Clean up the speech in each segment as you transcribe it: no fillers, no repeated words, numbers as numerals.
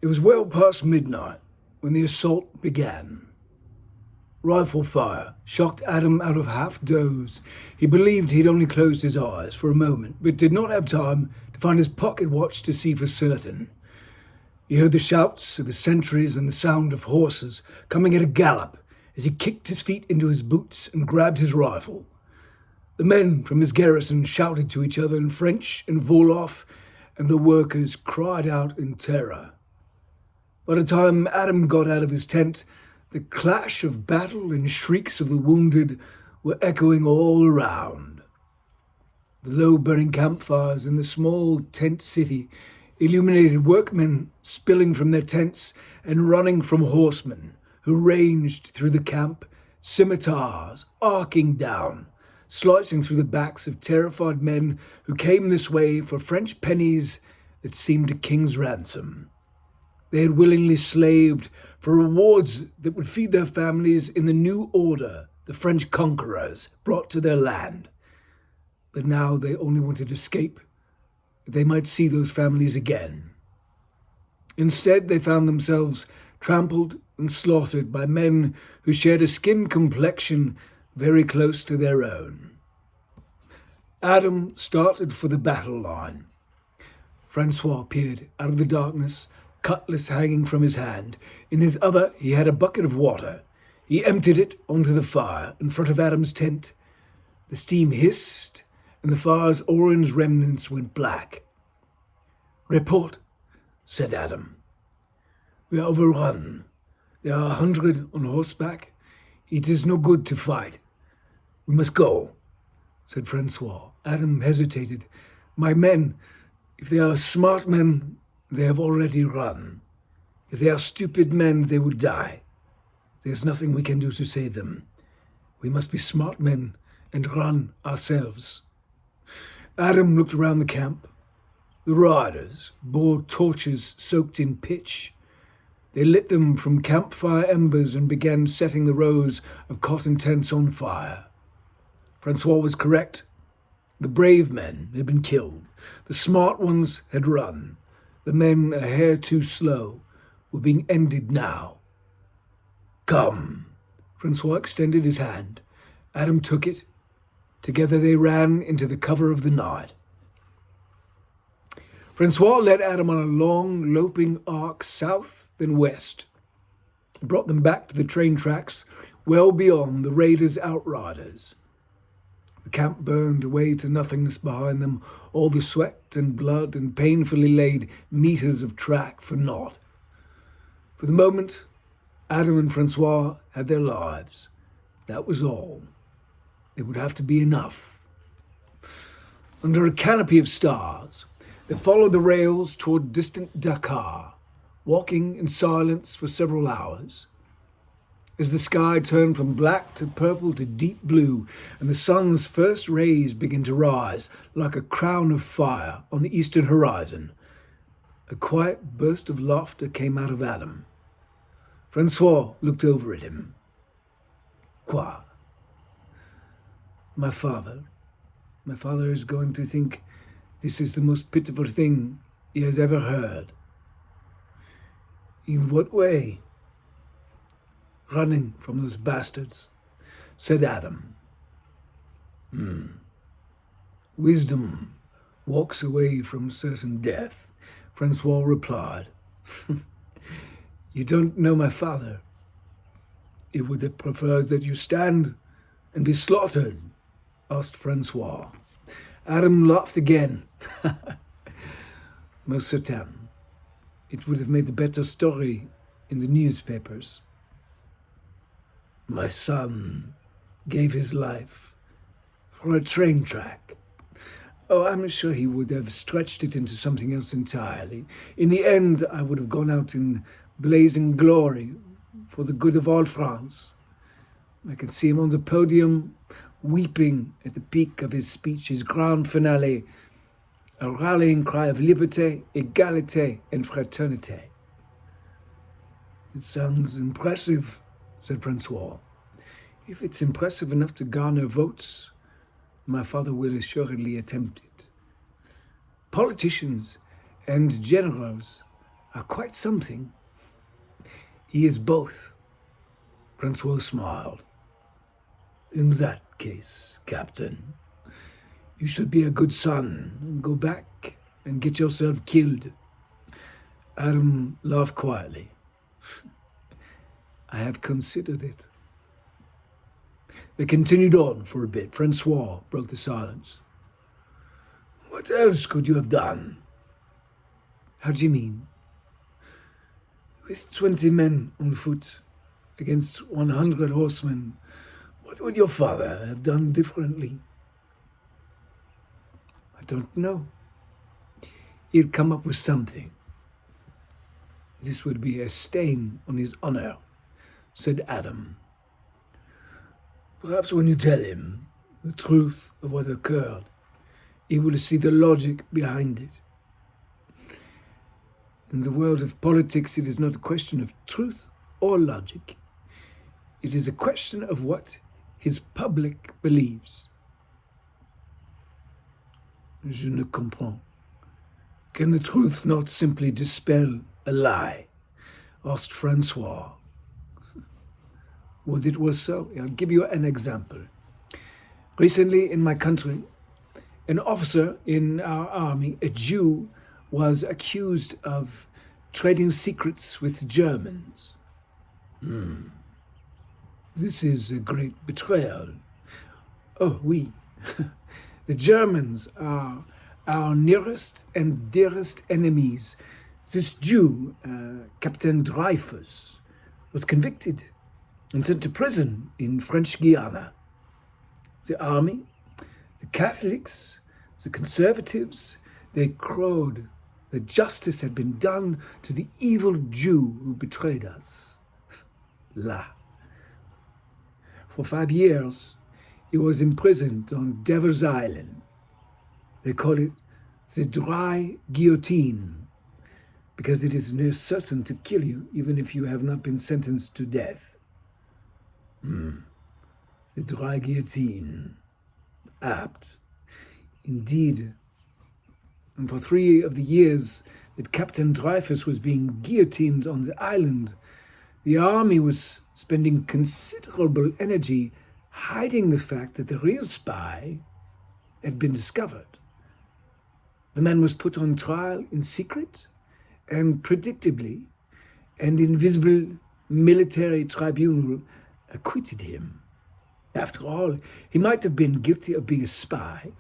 It was well past midnight when the assault began. Rifle fire shocked Adam out of half-doze. He believed he'd only closed his eyes for a moment, but did not have time to find his pocket watch to see for certain. He heard the shouts of his sentries and the sound of horses coming at a gallop as he kicked his feet into his boots and grabbed his rifle. The men from his garrison shouted to each other in French and Wolof, and the workers cried out in terror. By the time Adam got out of his tent, the clash of battle and shrieks of the wounded were echoing all around. The low-burning campfires in the small tent city illuminated workmen spilling from their tents and running from horsemen who ranged through the camp, scimitars arcing down, slicing through the backs of terrified men who came this way for French pennies that seemed a king's ransom. They had willingly slaved for rewards that would feed their families in the new order the French conquerors brought to their land. But now they only wanted to escape, that they might see those families again. Instead, they found themselves trampled and slaughtered by men who shared a skin complexion very close to their own. Adam started for the battle line. Francois appeared out of the darkness, cutlass hanging from his hand. In his other, he had a bucket of water. He emptied it onto the fire in front of Adam's tent. The steam hissed, and the fire's orange remnants went black. "Report," said Adam. "We are overrun. There are 100 on horseback. It is no good to fight. We must go," said Francois. Adam hesitated. "My men, if they are smart men, they have already run. If they are stupid men, they will die. There's nothing we can do to save them. We must be smart men and run ourselves." Adam looked around the camp. The riders bore torches soaked in pitch. They lit them from campfire embers and began setting the rows of cotton tents on fire. Francois was correct. The brave men had been killed. The smart ones had run. The men, a hair too slow, were being ended now. "Come." Francois extended his hand. Adam took it. Together they ran into the cover of the night. Francois led Adam on a long, loping arc south then west. It brought them back to the train tracks, well beyond the raiders' outriders. The camp burned away to nothingness behind them, all the sweat and blood and painfully laid meters of track for naught. For the moment, Adam and Francois had their lives. That was all. It would have to be enough. Under a canopy of stars, they followed the rails toward distant Dakar, walking in silence for several hours. As the sky turned from black to purple to deep blue, and the sun's first rays began to rise like a crown of fire on the eastern horizon, a quiet burst of laughter came out of Adam. Francois looked over at him. "Quoi?" My father is going to think this is the most pitiful thing he has ever heard." "In what way?" "Running from those bastards," said Adam. "Wisdom walks away from certain death," Francois replied. "You don't know my father. He would have preferred that you stand and be slaughtered," asked Francois. Adam laughed again. "Most certain. It would have made a better story in the newspapers. My son gave his life for a train track. Oh, I'm sure he would have stretched it into something else entirely. In the end, I would have gone out in blazing glory for the good of all France. I can see him on the podium, weeping at the peak of his speech, his grand finale, a rallying cry of liberté, égalité, and fraternité." "It sounds impressive," said Francois. "If it's impressive enough to garner votes, my father will assuredly attempt it. Politicians and generals are quite something. He is both. Francois smiled. In that case, Captain, you should be a good son and go back and get yourself killed. Adam laughed quietly. I have considered it. They continued on for a bit. Francois broke the silence. What else could you have done? How do you mean? With 20 men on foot against 100 horsemen, what would your father have done differently? I don't know. He'd come up with something. This would be a stain on his honor, said Adam. Perhaps when you tell him the truth of what occurred, he will see the logic behind it. In the world of politics, it is not a question of truth or logic. It is a question of what his public believes. Je ne comprends. Can the truth not simply dispel a lie? Asked Francois. Would it was so? I'll give you an example. Recently in my country, an officer in our army, a Jew, was accused of trading secrets with Germans. This is a great betrayal. Oh, oui. The Germans are our nearest and dearest enemies. This Jew, Captain Dreyfus, was convicted and sent to prison in French Guiana. The army, the Catholics, the conservatives, they crowed that justice had been done to the evil Jew who betrayed us. La. For 5 years, he was imprisoned on Devil's Island. They call it the dry guillotine, because it is near certain to kill you, even if you have not been sentenced to death. The dry guillotine. Apt. Indeed. And for 3 of the years that Captain Dreyfus was being guillotined on the island, the army was spending considerable energy hiding the fact that the real spy had been discovered. The man was put on trial in secret, and predictably, an invisible military tribunal acquitted him. After all, he might have been guilty of being a spy,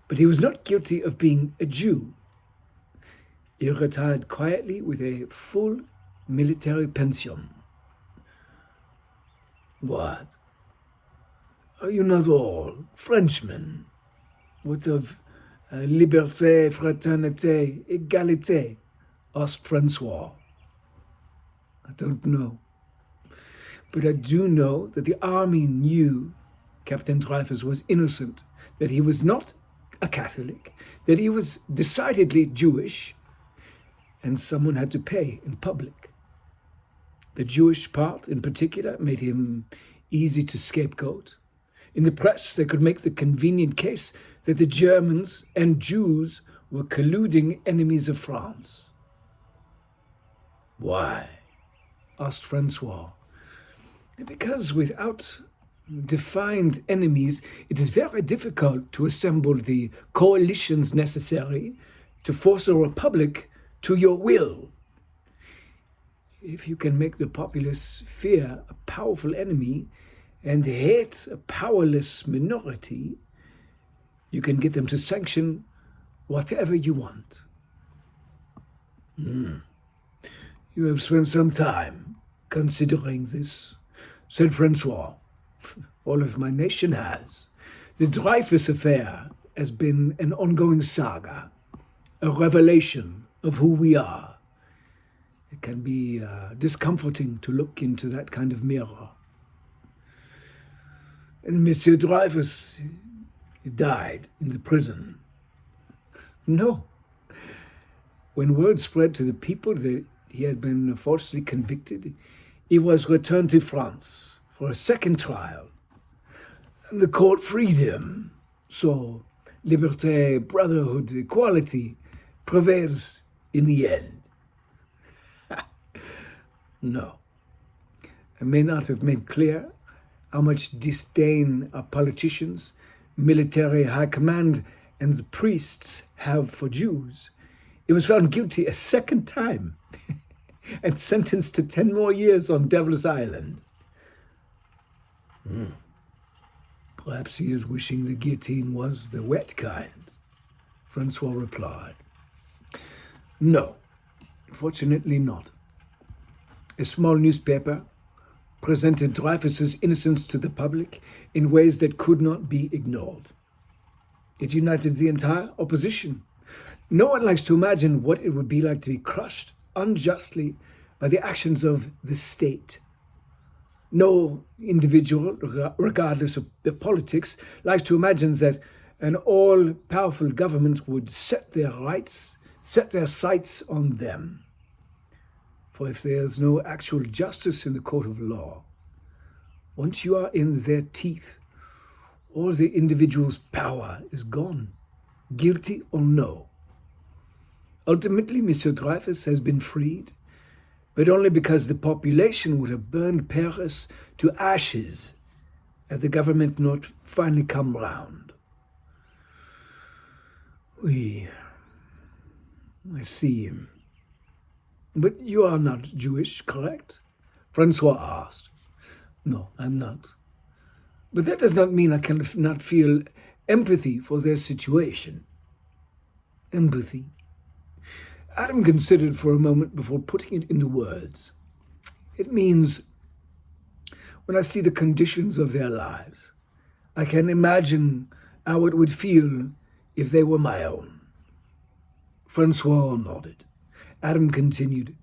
but he was not guilty of being a Jew. He retired quietly with a full military pension. What? Are you not all Frenchmen? What of liberté, fraternité, égalité? Asked Francois. I don't know. But I do know that the army knew Captain Dreyfus was innocent, that he was not a Catholic, that he was decidedly Jewish, and someone had to pay in public. The Jewish part in particular made him easy to scapegoat. In the press, they could make the convenient case that the Germans and Jews were colluding enemies of France. Why? Asked Francois. Because without defined enemies, it is very difficult to assemble the coalitions necessary to force a republic to your will. If you can make the populace fear a powerful enemy and hate a powerless minority, you can get them to sanction whatever you want. You have spent some time considering this, said Francois. All of my nation has. The Dreyfus affair has been an ongoing saga, a revelation of who we are. It can be discomforting to look into that kind of mirror. And Monsieur Dreyfus, he died in the prison. No. When word spread to the people that he had been falsely convicted, he was returned to France for a second trial. And the court freed him. So liberté, brotherhood, equality prevails in the end. No. I may not have made clear how much disdain our politicians, military high command, and the priests have for Jews. He was found guilty a second time and sentenced to 10 more years on Devil's Island. Perhaps he is wishing the guillotine was the wet kind, Francois replied. No, fortunately not. A small newspaper presented Dreyfus's innocence to the public in ways that could not be ignored. It united the entire opposition. No one likes to imagine what it would be like to be crushed unjustly by the actions of the state. No individual, regardless of their politics, likes to imagine that an all-powerful government would set their sights on them. For if there is no actual justice in the court of law, once you are in their teeth, all the individual's power is gone, guilty or no. Ultimately, Monsieur Dreyfus has been freed, but only because the population would have burned Paris to ashes had the government not finally come round. Oui, I see him. But you are not Jewish, correct? Francois asked. No, I'm not. But that does not mean I cannot feel empathy for their situation. Empathy. Adam considered for a moment before putting it into words. It means when I see the conditions of their lives, I can imagine how it would feel if they were my own. Francois nodded. Adam continued,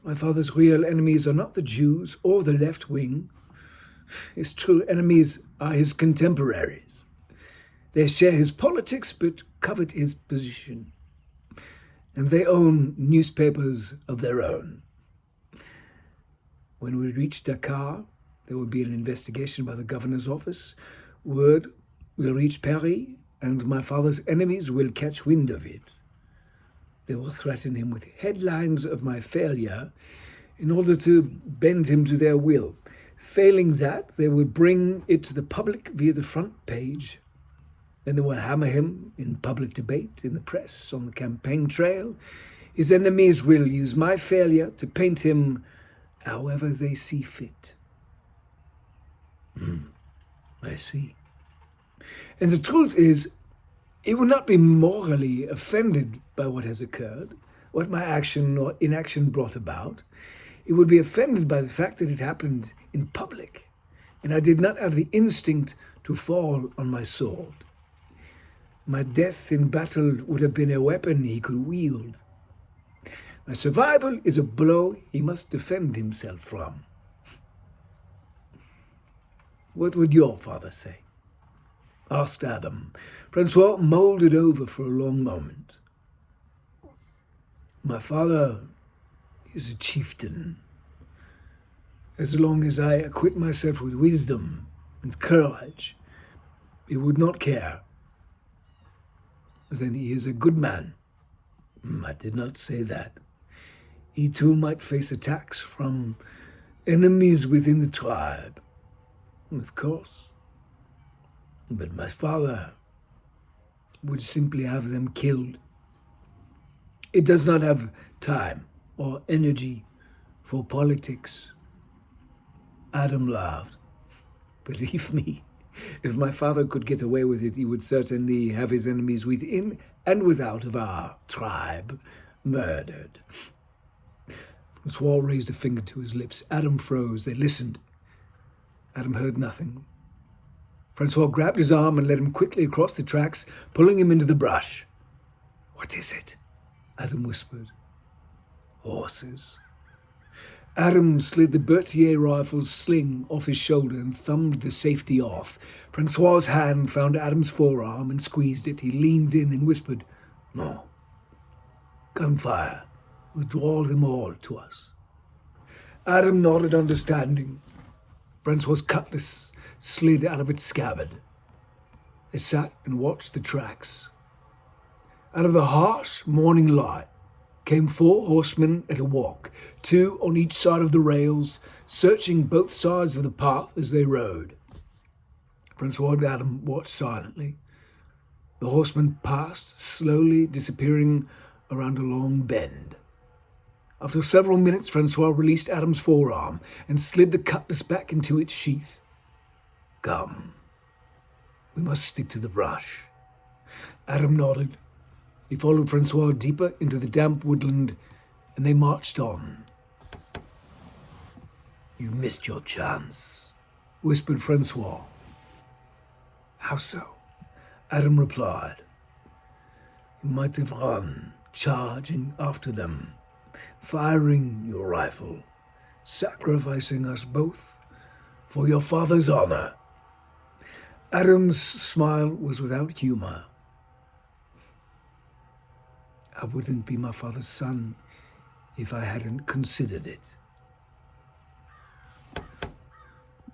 my father's real enemies are not the Jews or the left wing. His true enemies are his contemporaries. They share his politics but covet his position. And they own newspapers of their own. When we reach Dakar, there will be an investigation by the governor's office. Word will reach Paris, and my father's enemies will catch wind of it. They will threaten him with headlines of my failure in order to bend him to their will. Failing that, they will bring it to the public via the front page. Then they will hammer him in public debate, in the press, on the campaign trail. His enemies will use my failure to paint him however they see fit. I see. And the truth is, he will not be morally offended by what has occurred, what my action or inaction brought about. He would be offended by the fact that it happened in public, and I did not have the instinct to fall on my sword. My death in battle would have been a weapon he could wield. My survival is a blow he must defend himself from. What would your father say? Asked Adam. Francois mulled it over for a long moment. My father is a chieftain. As long as I acquit myself with wisdom and courage, he would not care. Then he is a good man. I did not say that. He too might face attacks from enemies within the tribe. Of course. But my father would simply have them killed. It does not have time or energy for politics. Adam laughed. Believe me, if my father could get away with it, he would certainly have his enemies within and without of our tribe murdered. Francois raised a finger to his lips. Adam froze. They listened. Adam heard nothing. Francois grabbed his arm and led him quickly across the tracks, pulling him into the brush. What is it? Adam whispered. Horses. Adam slid the Berthier rifle's sling off his shoulder and thumbed the safety off. Francois's hand found Adam's forearm and squeezed it. He leaned in and whispered, No. Gunfire will draw them all to us. Adam nodded understanding. Francois's cutlass slid out of its scabbard. They sat and watched the tracks. Out of the harsh morning light came 4 horsemen at a walk, 2 on each side of the rails, searching both sides of the path as they rode. Francois and Adam watched silently. The horsemen passed, slowly disappearing around a long bend. After several minutes, Francois released Adam's forearm and slid the cutlass back into its sheath. "Come, we must stick to the brush." Adam nodded. He followed Francois deeper into the damp woodland, and they marched on. "You missed your chance," whispered Francois. "How so?" Adam replied. "You might have run, charging after them, firing your rifle, sacrificing us both for your father's honor." Adam's smile was without humor. "I wouldn't be my father's son if I hadn't considered it."